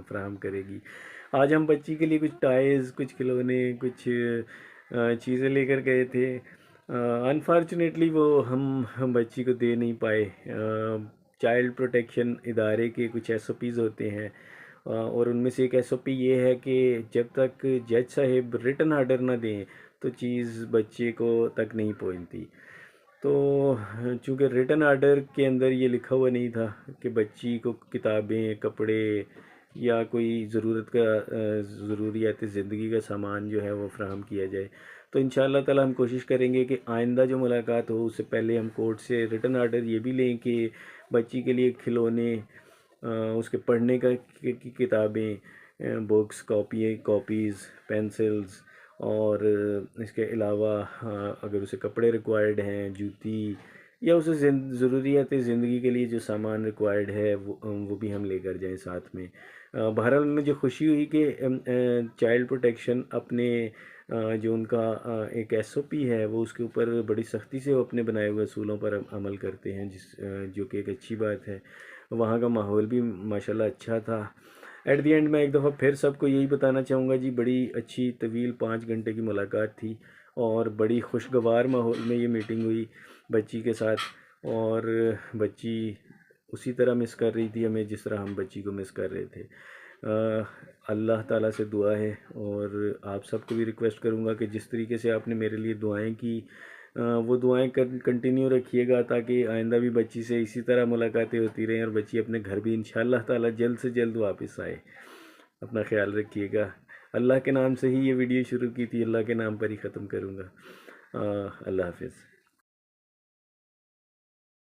فراہم کرے گی۔ آج ہم بچی کے لیے کچھ ٹائز، کچھ کھلونے، کچھ چیزیں لے کر گئے تھے۔ انفارچونیٹلی وہ ہم بچی کو دے نہیں پائے۔ چائلڈ پروٹیکشن ادارے کے کچھ ایس او پیز ہوتے ہیں، اور ان میں سے ایک ایس او پی یہ ہے کہ جب تک جج صاحب ریٹن آرڈر نہ دیں تو چیز بچے کو تک نہیں پہنچتی۔ تو چونکہ ریٹن آرڈر کے اندر یہ لکھا ہوا نہیں تھا کہ بچی کو کتابیں، کپڑے یا کوئی ضروریات زندگی کا سامان جو ہے وہ فراہم کیا جائے، تو انشاءاللہ تعالی ہم کوشش کریں گے کہ آئندہ جو ملاقات ہو اس سے پہلے ہم کورٹ سے ریٹن آرڈر یہ بھی لیں کہ بچی کے لیے کھلونے، اس کے پڑھنے کی کتابیں، بکس، کاپیز، پینسلز، اور اس کے علاوہ اگر اسے کپڑے ریکوائرڈ ہیں، جوتی، یا اسے ضروریات زندگی کے لیے جو سامان ریکوائرڈ ہے وہ بھی ہم لے کر جائیں ساتھ میں۔ بہرحال مجھے خوشی ہوئی کہ چائلڈ پروٹیکشن اپنے جو ان کا ایک ایس او پی ہے وہ اس کے اوپر بڑی سختی سے وہ اپنے بنائے ہوئے اصولوں پر عمل کرتے ہیں، جو کہ ایک اچھی بات ہے۔ وہاں کا ماحول بھی ماشاءاللہ اچھا تھا۔ ایٹ دی اینڈ میں ایک دفعہ پھر سب کو یہی بتانا چاہوں گا جی، بڑی اچھی طویل 5 گھنٹے کی ملاقات تھی، اور بڑی خوشگوار ماحول میں یہ میٹنگ ہوئی بچی کے ساتھ، اور بچی اسی طرح مس کر رہی تھی ہمیں جس طرح ہم بچی کو مس کر رہے تھے۔ اللہ تعالیٰ سے دعا ہے، اور آپ سب کو بھی ریکویسٹ کروں گا کہ جس طریقے سے آپ نے میرے لیے دعائیں کی، وہ دعائیں کنٹینیو رکھیے گا تاکہ آئندہ بھی بچی سے اسی طرح ملاقاتیں ہوتی رہیں، اور بچی اپنے گھر بھی انشاءاللہ تعالیٰ جلد سے جلد واپس آئے۔ اپنا خیال رکھیے گا۔ اللہ کے نام سے ہی یہ ویڈیو شروع کی تھی، اللہ کے نام پر ہی ختم کروں گا۔ اللہ حافظ۔